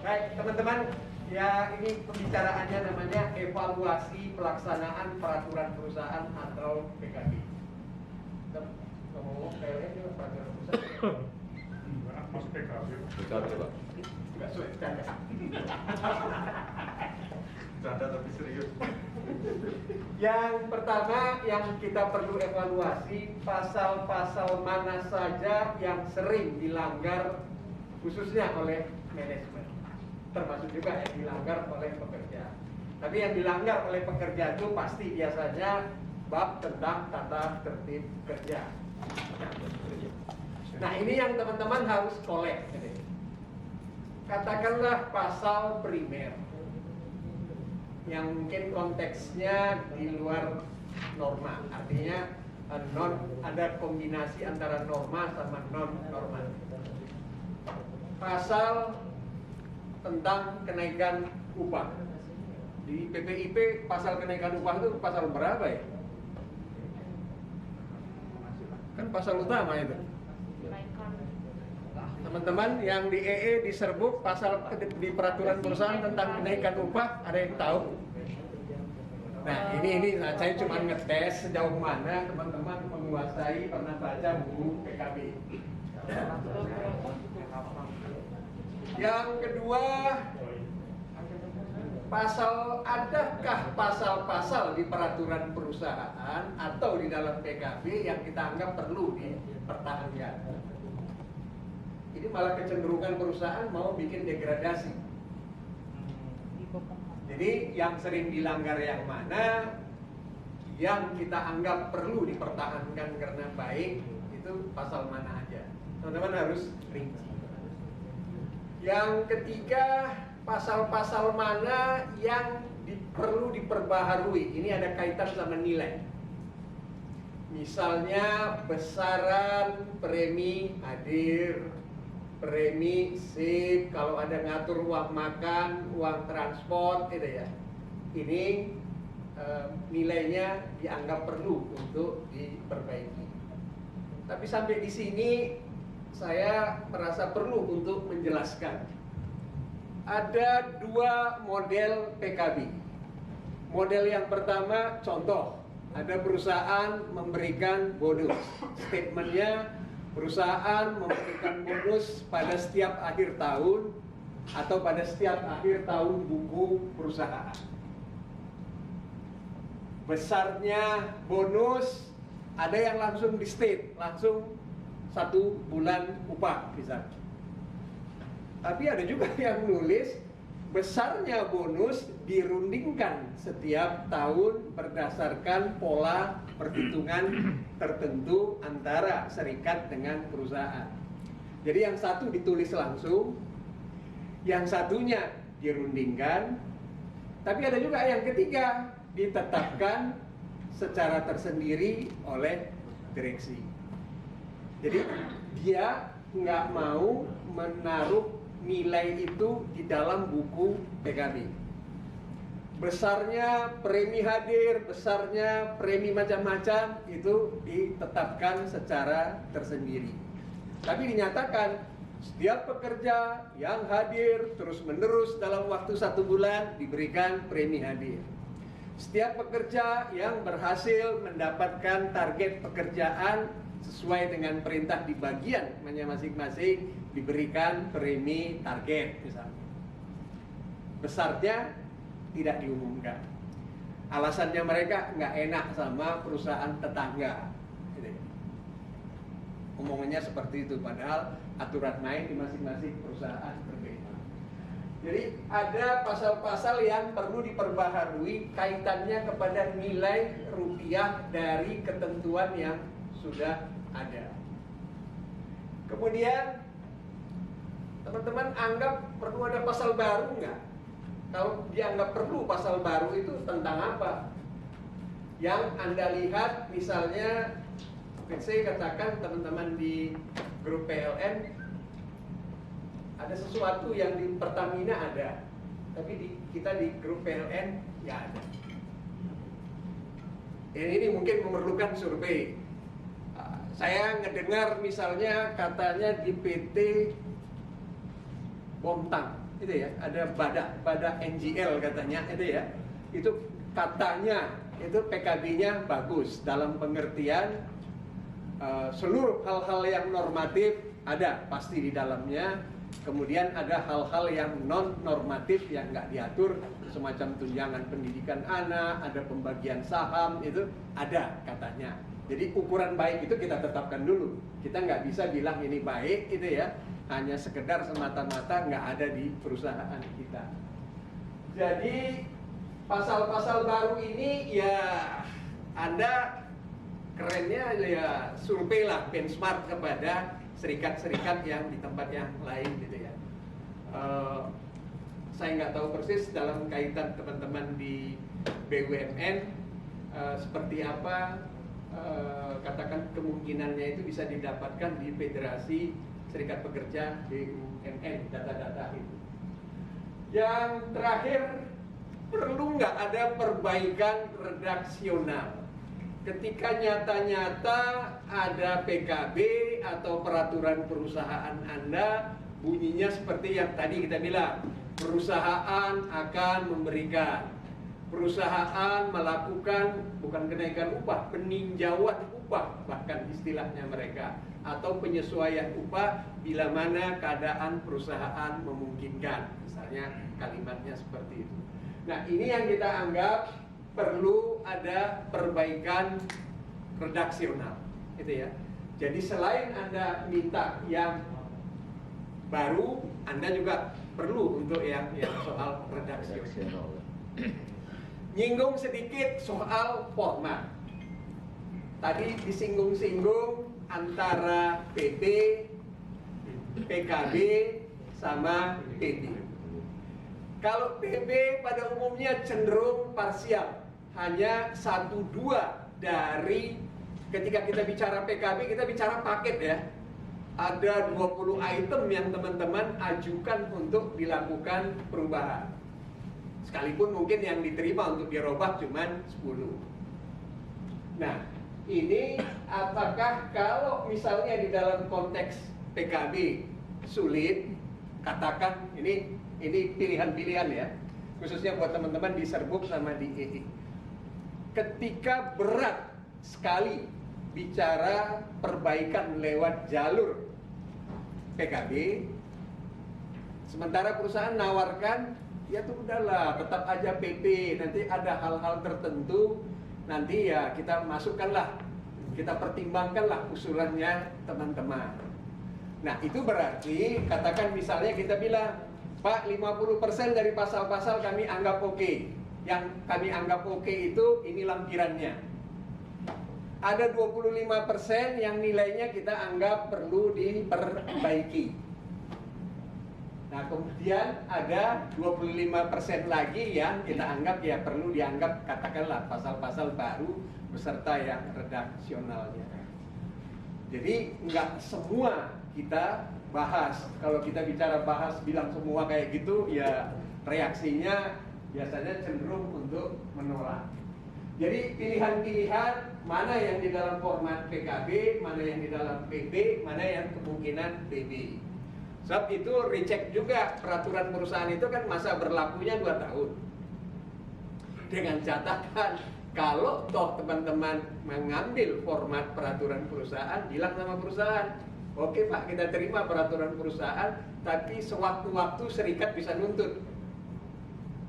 Baik, teman-teman, ya ini pembicaraannya namanya evaluasi pelaksanaan peraturan perusahaan atau PKB. Kita ngomong PLN juga peraturan perusahaan. Masuk PKB. PKB, Pak. Enggak sulit, canda. Canda tapi serius. Yang pertama yang kita perlu evaluasi pasal-pasal mana saja yang sering dilanggar khususnya oleh manajemen, termasuk juga yang dilanggar oleh pekerja. Tapi yang dilanggar oleh pekerja itu pasti biasanya bab tentang tata tertib kerja. Nah, ini yang teman-teman harus kolek. Katakanlah pasal primer yang mungkin konteksnya di luar norma, artinya ada kombinasi antara norma sama non norma. Pasal tentang kenaikan upah di PPIP, pasal kenaikan upah itu pasal berapa ya? Kan pasal utama itu. Teman-teman yang di EE diserbuk pasal di peraturan perusahaan tentang kenaikan upah, ada yang tahu? Nah, ini saya cuma ngetes sejauh mana teman-teman menguasai, pernah baca buku PKB. Yang kedua, adakah pasal-pasal di peraturan perusahaan atau di dalam PKB yang kita anggap perlu dipertahankan? Ini malah kecenderungan perusahaan mau bikin degradasi. Jadi yang sering dilanggar yang mana, yang kita anggap perlu dipertahankan karena baik, itu pasal mana aja. Teman-teman harus rinci. Yang ketiga, pasal-pasal mana yang perlu diperbaharui. Ini ada kaitan sama nilai. Misalnya besaran premi hadir, premi sip, kalau ada ngatur uang makan, uang transport, itu ya. Ini nilainya dianggap perlu untuk diperbaiki. Tapi sampai di sini saya merasa perlu untuk menjelaskan. Ada dua model PKB. Model yang pertama, contoh, ada perusahaan memberikan bonus. Statementnya, perusahaan memberikan bonus pada setiap akhir tahun atau pada setiap akhir tahun buku perusahaan. Besarnya bonus ada yang langsung di state, langsung 1 bulan upah misalnya. Tapi ada juga yang nulis besarnya bonus dirundingkan setiap tahun berdasarkan pola perhitungan tertentu antara serikat dengan perusahaan. Jadi yang satu ditulis langsung, yang satunya dirundingkan, tapi ada juga yang ketiga ditetapkan secara tersendiri oleh direksi. Jadi dia nggak mau menaruh nilai itu di dalam buku PKB. Besarnya premi hadir, besarnya premi macam-macam itu ditetapkan secara tersendiri. Tapi dinyatakan setiap pekerja yang hadir terus-menerus dalam waktu 1 bulan diberikan premi hadir. Setiap pekerja yang berhasil mendapatkan target pekerjaan sesuai dengan perintah di bagian masing-masing diberikan premi target misalnya. Besarnya tidak diumumkan. Alasannya mereka nggak enak sama perusahaan tetangga. Omongannya seperti itu, padahal aturan main di masing-masing perusahaan berbeda. Jadi ada pasal-pasal yang perlu diperbaharui kaitannya kepada nilai rupiah dari ketentuan yang sudah ada. Kemudian teman-teman anggap perlu ada pasal baru nggak? Kalau dianggap perlu pasal baru itu tentang apa? Yang Anda lihat misalnya, saya katakan teman-teman di grup PLN, ada sesuatu yang di Pertamina ada, tapi kita di grup PLN nggak ada. Ini mungkin memerlukan survei. Saya ngedengar misalnya katanya di PT Bomtang itu ya, ada Badak NGL katanya itu ya. Itu katanya itu PKB-nya bagus dalam pengertian seluruh hal-hal yang normatif ada pasti di dalamnya. Kemudian ada hal-hal yang non normatif yang nggak diatur, semacam tunjangan pendidikan anak, ada pembagian saham, itu ada katanya. Jadi ukuran baik itu kita tetapkan dulu. Kita nggak bisa bilang ini baik itu ya, hanya sekedar semata-mata nggak ada di perusahaan kita. Jadi pasal-pasal baru ini ya Anda kerennya ya surveilah, benchmark kepada serikat-serikat yang di tempat yang lain gitu ya. Saya nggak tahu persis dalam kaitan teman-teman di BUMN seperti apa katakan kemungkinannya itu bisa didapatkan di Federasi Serikat Pekerja BUMN data-data itu. Yang terakhir, perlu nggak ada perbaikan redaksional? Ketika nyata-nyata ada PKB atau peraturan perusahaan Anda bunyinya seperti yang tadi kita bilang, perusahaan akan memberikan, perusahaan melakukan bukan kenaikan upah, peninjauan upah bahkan istilahnya mereka, atau penyesuaian upah bila mana keadaan perusahaan memungkinkan, misalnya kalimatnya seperti itu. Nah, ini yang kita anggap perlu ada perbaikan redaksional, gitu ya. Jadi selain Anda minta yang baru, Anda juga perlu untuk yang soal redaksional. Nyinggung sedikit soal format. Tadi disinggung-singgung antara PP, PKB, sama PB. Kalau PB pada umumnya cenderung parsial, hanya 1-2 dari ketika kita bicara PKB, kita bicara paket ya. Ada 20 item yang teman-teman ajukan untuk dilakukan perubahan. Sekalipun mungkin yang diterima untuk dirobah cuman 10. Nah, ini apakah kalau misalnya di dalam konteks PKB sulit, katakan ini pilihan-pilihan ya, khususnya buat teman-teman di Serbuk sama di EI. Ketika berat sekali bicara perbaikan lewat jalur PKB, sementara perusahaan nawarkan, ya tuh udahlah, tetap aja PP, nanti ada hal-hal tertentu, nanti ya kita masukkanlah, kita pertimbangkanlah usulannya teman-teman. Nah, itu berarti, katakan misalnya kita bilang, Pak, 50% dari pasal-pasal kami anggap oke. Yang kami anggap oke itu ini lampirannya. Ada 25% yang nilainya kita anggap perlu diperbaiki. Nah, kemudian ada 25% lagi yang kita anggap ya perlu dianggap, katakanlah pasal-pasal baru beserta yang redaksionalnya. Jadi nggak semua kita bahas. Kalau kita bicara bahas bilang semua kayak gitu, ya reaksinya biasanya cenderung untuk menolak. Jadi pilihan-pilihan mana yang di dalam format PKB, mana yang di dalam PB, mana yang kemungkinan PB. Sebab itu recheck juga peraturan perusahaan itu kan masa berlakunya 2 tahun. Dengan catatan kalau toh teman-teman mengambil format peraturan perusahaan, bilang sama perusahaan, oke Pak, kita terima peraturan perusahaan, tapi sewaktu-waktu serikat bisa nuntut,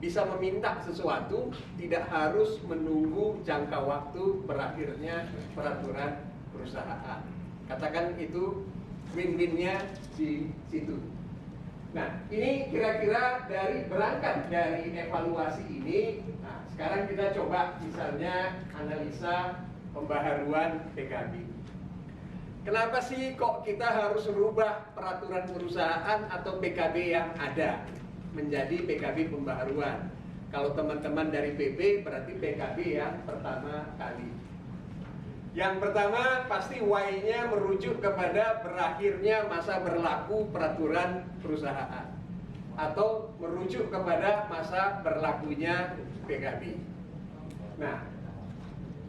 bisa meminta sesuatu, tidak harus menunggu jangka waktu berakhirnya peraturan perusahaan. Katakan itu win-winnya di situ. Nah, ini kira-kira berangkat dari evaluasi ini. Nah, sekarang kita coba misalnya analisa pembaharuan PKB. Kenapa sih kok kita harus merubah peraturan perusahaan atau PKB yang ada menjadi PKB pembaharuan? Kalau teman-teman dari PB berarti PKB yang pertama kali. Yang pertama pasti why-nya merujuk kepada berakhirnya masa berlaku peraturan perusahaan atau merujuk kepada masa berlakunya PKB. Nah,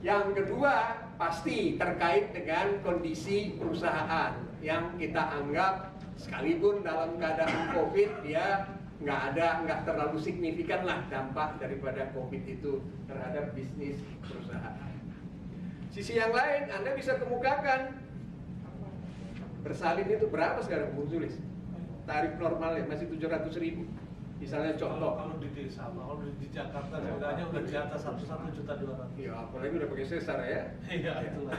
yang kedua pasti terkait dengan kondisi perusahaan yang kita anggap sekalipun dalam keadaan COVID dia nggak terlalu signifikan lah dampak daripada COVID itu terhadap bisnis perusahaan. Sisi yang lain, Anda bisa kemukakan bersalin itu berapa sekarang, Bung Sulis? Tarif normalnya masih 700.000. Misalnya contoh. Kalau di desa, kalau di Jakarta harganya udah di atas 1.200.000. Ya, apalagi udah pakai sesar ya. Iya, itulah.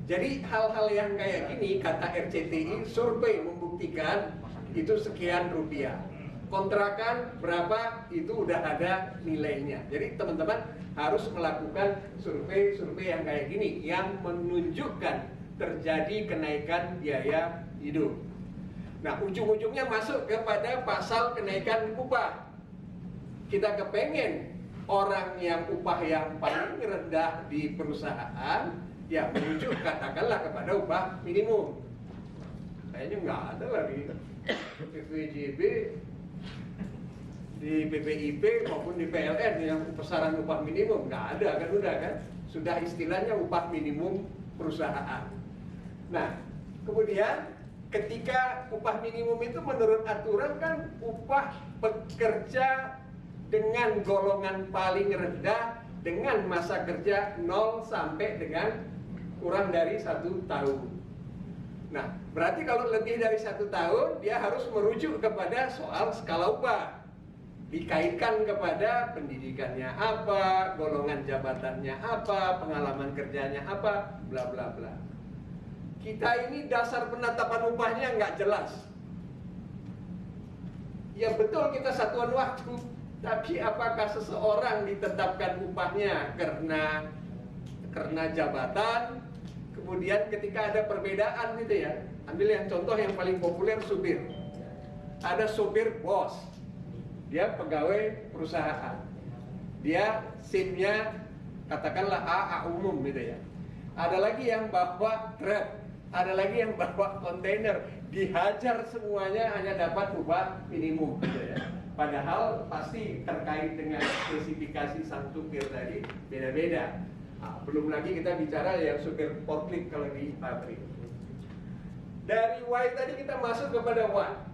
Jadi hal-hal yang kayak gini, kata RCTI, survei membuktikan itu sekian rupiah. Kontrakan berapa, itu udah ada nilainya. Jadi teman-teman harus melakukan survei-survei yang kayak gini, yang menunjukkan terjadi kenaikan biaya hidup. Nah, ujung-ujungnya masuk kepada pasal kenaikan upah. Kita kepengen orang yang upah yang paling rendah di perusahaan, ya menuju katakanlah kepada upah minimum. Kayaknya nggak ada lagi PPJB, di PPIP maupun di PLN yang besaran upah minimum, nggak ada kan, udah kan? Sudah istilahnya upah minimum perusahaan. Nah, kemudian ketika upah minimum itu menurut aturan kan upah pekerja dengan golongan paling rendah dengan masa kerja 0 sampai dengan kurang dari 1 tahun. Nah, berarti kalau lebih dari 1 tahun dia harus merujuk kepada soal skala upah. Dikaitkan kepada pendidikannya apa, golongan jabatannya apa, pengalaman kerjanya apa, bla bla bla. Kita ini dasar penetapan upahnya nggak jelas. Ya betul kita satuan waktu, tapi apakah seseorang ditetapkan upahnya karena jabatan, kemudian ketika ada perbedaan gitu ya. Ambil yang contoh yang paling populer, supir. Ada supir bos, dia pegawai perusahaan, dia SIM-nya katakanlah A umum gitu ya. Ada lagi yang bawa truk, ada lagi yang bawa kontainer, dihajar semuanya hanya dapat upah minimum gitu ya. Padahal pasti terkait dengan spesifikasi sang supir tadi beda-beda. Nah, belum lagi kita bicara yang supir forklift kalau di pabrik. Dari Y tadi kita masuk kepada what.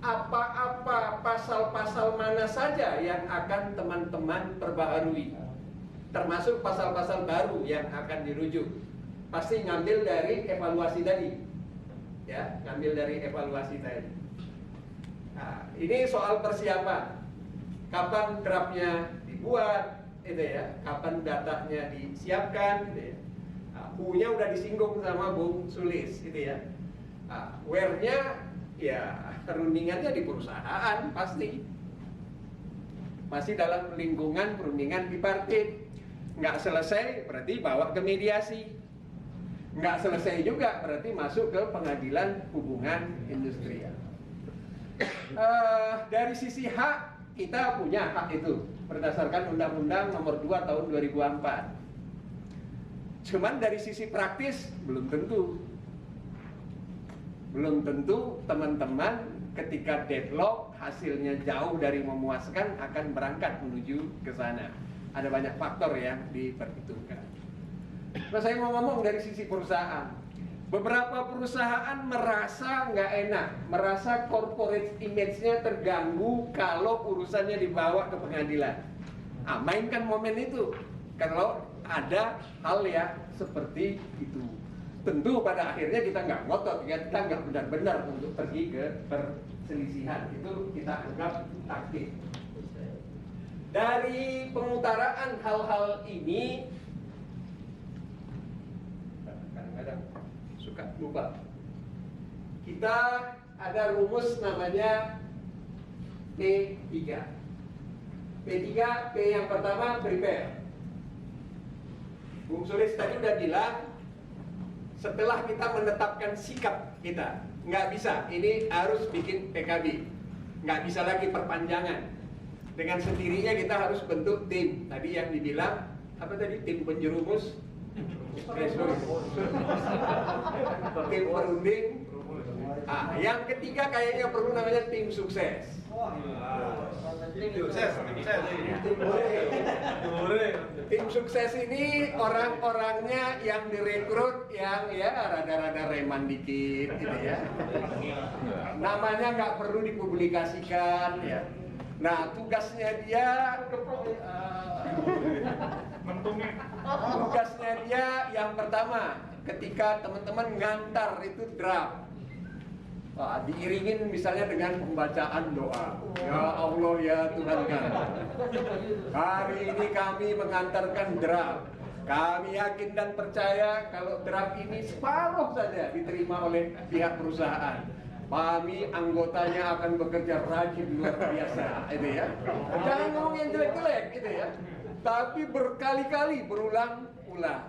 Apa-apa pasal-pasal mana saja yang akan teman-teman perbaharui, termasuk pasal-pasal baru yang akan dirujuk. Pasti ngambil dari evaluasi tadi, ya, ngambil dari evaluasi tadi. Nah, ini soal persiapan. Kapan draftnya dibuat, itu ya, kapan datanya disiapkan, gitu ya. Nah, U-nya udah disinggung sama Bung Sulis, gitu ya. Nah, where-nya, ya, perundingannya di perusahaan pasti. Masih dalam lingkungan perundingan bipartit. Nggak selesai, berarti bawa ke mediasi. Nggak selesai juga, berarti masuk ke pengadilan hubungan industrial. Dari sisi hak, kita punya hak itu berdasarkan Undang-Undang Nomor 2 Tahun 2004. Cuman dari sisi praktis belum tentu. Belum tentu teman-teman ketika deadlock hasilnya jauh dari memuaskan akan berangkat menuju ke sana. Ada banyak faktor yang diperhitungkan. Nah, saya mau ngomong dari sisi perusahaan. Beberapa perusahaan merasa nggak enak, merasa corporate image-nya terganggu kalau urusannya dibawa ke pengadilan. Mainkan momen itu kalau ada hal yang seperti itu. Tentu pada akhirnya kita nggak ngotot, ya, kita nggak benar-benar untuk pergi ke perselisihan. Itu kita anggap taktik. Dari pengutaraan hal-hal ini, kadang-kadang suka lupa. Kita ada rumus namanya P3. P3, P yang pertama prepare. Bung Sulis tadi udah bilang, setelah kita menetapkan sikap kita, nggak bisa, ini harus bikin PKB, nggak bisa lagi perpanjangan. Dengan sendirinya kita harus bentuk tim. Tadi yang dibilang apa tadi, tim penjerumus, tim perunding. Yang ketiga kayaknya perlu namanya tim sukses. Sukses. Tim sukses ini orang-orangnya yang direkrut yang ya rada-rada reman dikit gitu ya. Namanya nggak perlu dipublikasikan ya. Nah tugasnya dia tugasnya dia yang pertama ketika teman-teman ngantar itu draft. Diiringin misalnya dengan pembacaan doa. Ya Allah ya Tuhan kami. Hari ini kami mengantarkan draft. Kami yakin dan percaya kalau draft ini separuh saja diterima oleh pihak perusahaan. Kami anggotanya akan bekerja rajin luar biasa, itu ya. Jangan ngomong yang jelek-jelek, gitu ya. Tapi berkali-kali berulang-ulang.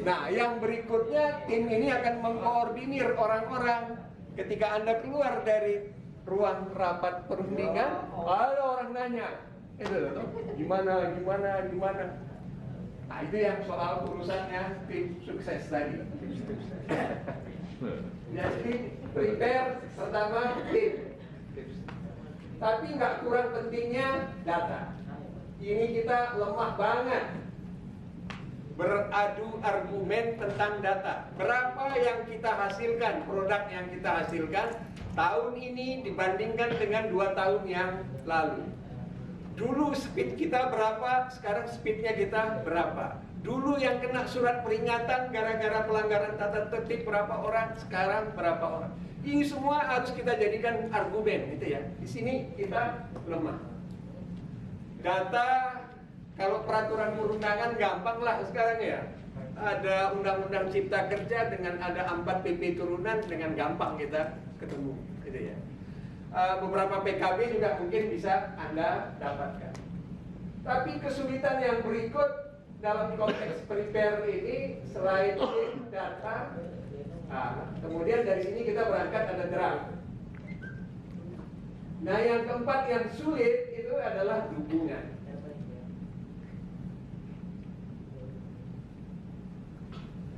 Nah, yang berikutnya tim ini akan mengkoordinir orang-orang. Ketika Anda keluar dari ruang rapat perundingan, ada orang nanya, itu loh, gimana. Nah, itu yang soal urusannya tim sukses tadi. Jadi prepare pertama tim. Tapi nggak kurang pentingnya data. Ini kita lemah banget beradu argumen tentang data. Berapa yang kita hasilkan, produk yang kita hasilkan tahun ini dibandingkan dengan 2 tahun yang lalu. Dulu speed kita berapa, sekarang speednya kita berapa. Dulu yang kena surat peringatan gara-gara pelanggaran tata tertib berapa orang, sekarang berapa orang. Ini semua harus kita jadikan argumen, gitu ya. Di sini kita lemah. Data, kalau peraturan perundangan gampang lah sekarang ya. Ada undang-undang cipta kerja dengan ada 4 PP turunan dengan gampang kita ketemu, gitu ya. Beberapa PKB juga mungkin bisa Anda dapatkan. Tapi kesulitan yang berikut dalam konteks prepare ini selain data, kemudian dari sini kita berangkat ada draft. Nah, yang keempat yang sulit itu adalah dukungan.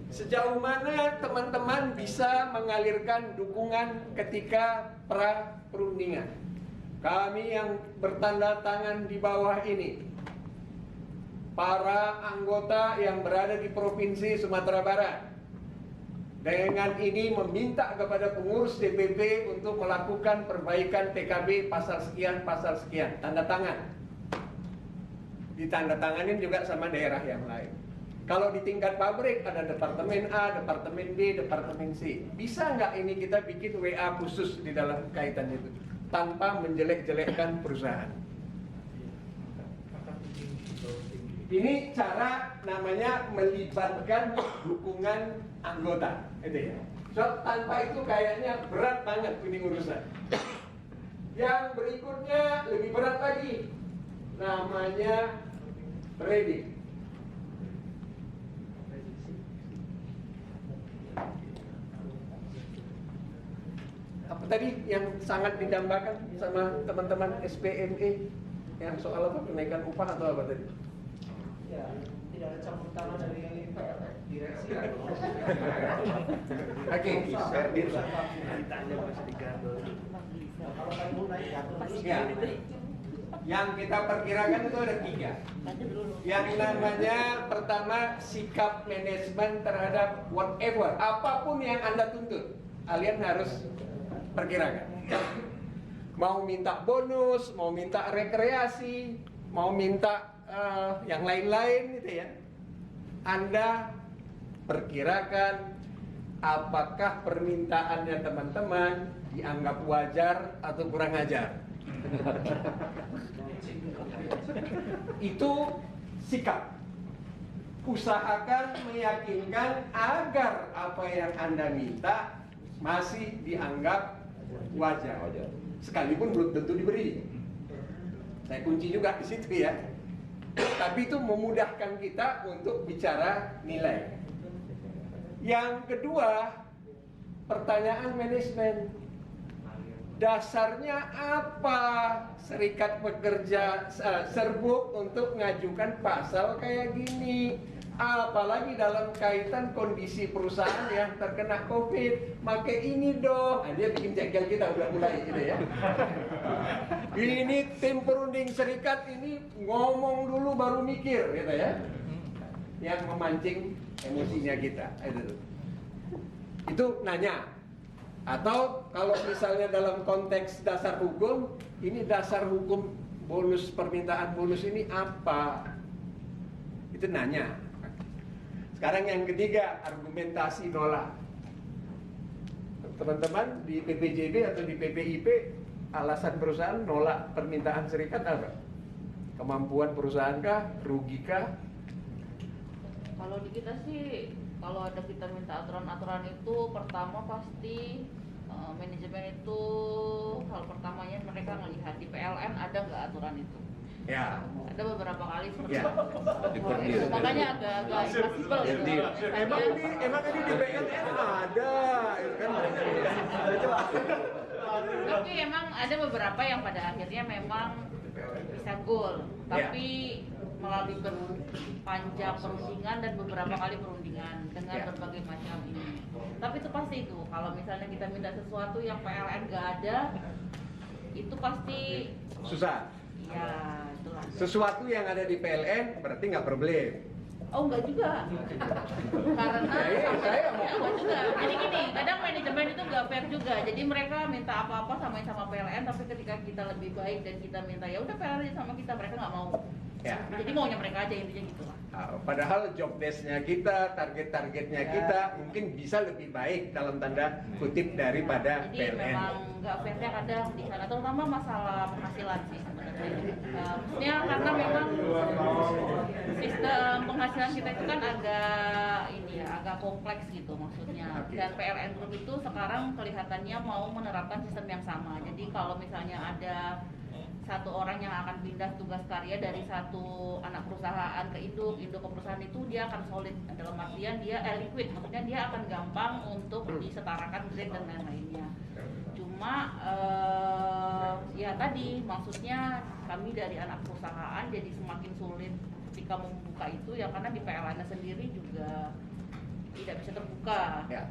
Sejauh mana teman-teman bisa mengalirkan dukungan ketika pra-perundingan? Kami yang bertanda tangan di bawah ini, para anggota yang berada di Provinsi Sumatera Barat, dengan ini meminta kepada pengurus DPP untuk melakukan perbaikan PKB pasal sekian, tanda tangan. Ditandatanganin juga sama daerah yang lain. Kalau di tingkat pabrik ada departemen A, departemen B, departemen C. Bisa nggak ini kita bikin WA khusus di dalam kaitan itu tanpa menjelek-jelekkan perusahaan? Ini cara namanya melibatkan dukungan anggota, itu ya. So, tanpa itu kayaknya berat banget ini urusan. Yang berikutnya lebih berat lagi, namanya ready. Apa tadi yang sangat didambakan sama teman-teman SPME yang soal apa, kenaikan upah atau apa tadi? Ya, tidak ada campur tangan dari direksi. Oke, Kalau kamu naik ya. Yang kita perkirakan itu ada 3. Yang namanya pertama sikap manajemen terhadap whatever, apapun yang Anda tuntut, kalian harus perkirakan. Mau minta bonus, mau minta rekreasi, mau minta yang lain-lain gitu ya. Anda perkirakan apakah permintaannya teman-teman dianggap wajar atau kurang ajar. Itu sikap. Usahakan meyakinkan agar apa yang Anda minta masih dianggap wajar. Sekalipun belum tentu diberi. Saya kunci juga di situ ya. Tapi itu memudahkan kita untuk bicara nilai. Yang kedua, pertanyaan manajemen. Dasarnya apa serikat pekerja serbuk untuk ngajukan pasal kayak gini? Apalagi dalam kaitan kondisi perusahaan yang terkena COVID, make ini dong. Nah, dia bikin jengkel kita udah mulai gitu ya. Ini tim perunding serikat ini ngomong dulu baru mikir gitu ya. Yang memancing emosinya kita. Itu nanya. Atau kalau misalnya dalam konteks dasar hukum, ini dasar hukum bonus, permintaan bonus ini apa? Itu nanya. Sekarang yang ketiga, argumentasi nolak. Teman-teman di PPJB atau di PPIP, alasan perusahaan nolak permintaan serikat apa? Kemampuan perusahaan kah? Rugi kah? Kalau di kita sih, kalau ada kita minta aturan-aturan itu, pertama pasti manajemen itu hal pertamanya mereka melihat di PLN ada nggak aturan itu. Ya. Ada beberapa kali seperti Ya. itu. Makanya agak impossible gitu. Emang ini di PLN ada, itu kan? Tapi emang ada beberapa yang pada akhirnya memang bisa goal, tapi melalui panjang perundingan dan beberapa kali perundingan dengan berbagai macam ini. Tapi itu pasti itu, kalau misalnya kita minta sesuatu yang PLN nggak ada, itu pasti Susah. ya itulah. Sesuatu yang ada di PLN berarti nggak problem. Oh enggak juga, karena Saya enggak juga. Jadi gini, kadang manajemen itu nggak fair juga. Jadi mereka minta apa-apa samain sama PLN, tapi ketika kita lebih baik dan kita minta ya udah PLN sama kita, mereka nggak mau. Ya. Jadi maunya mereka aja intinya gitu lah. Padahal job desk-nya kita, target-targetnya kita mungkin bisa lebih baik dalam tanda kutip daripada Jadi PLN. memang nggak fairnya kadang di sana, terutama masalah penghasilan sih sebenarnya. Maksudnya karena memang sistem penghasilan kita itu kan agak kompleks gitu maksudnya. Dan PLN Group itu sekarang kelihatannya mau menerapkan sistem yang sama. Jadi kalau misalnya ada satu orang yang akan pindah tugas karya dari satu anak perusahaan ke induk ke perusahaan itu, dia akan solid dalam artian dia liquid, maksudnya dia akan gampang untuk disetarakan grade dan lain-lainnya. Cuma ya tadi maksudnya kami dari anak perusahaan jadi semakin sulit ketika membuka itu ya, karena di PLN sendiri juga tidak bisa terbuka. Ya.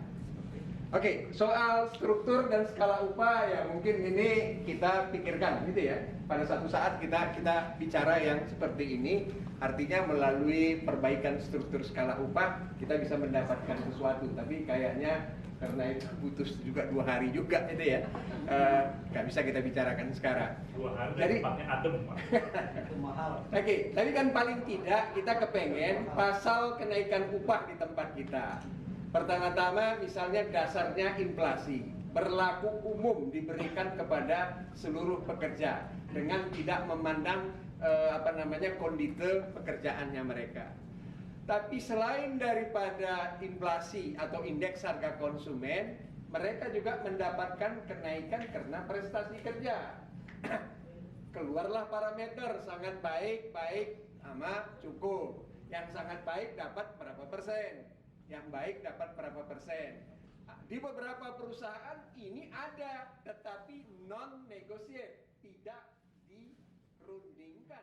Oke, soal struktur dan skala upah ya mungkin ini kita pikirkan gitu ya. Pada satu saat kita bicara yang seperti ini, artinya melalui perbaikan struktur skala upah kita bisa mendapatkan sesuatu. Tapi kayaknya karena itu butuh juga 2 hari juga itu ya, nggak bisa kita bicarakan sekarang. 2 hari Jadi tempatnya adem, Pak. Itu mahal. Oke, tapi kan paling tidak kita kepengen pasal kenaikan upah di tempat kita. Pertama-tama misalnya dasarnya inflasi, berlaku umum diberikan kepada seluruh pekerja dengan tidak memandang kondite pekerjaannya mereka. Tapi selain daripada inflasi atau indeks harga konsumen, mereka juga mendapatkan kenaikan karena prestasi kerja. Keluarlah parameter sangat baik, sama cukup. Yang sangat baik dapat berapa persen, yang baik dapat berapa persen. Di beberapa perusahaan ini ada, tetapi non-negotiate, tidak dirundingkan.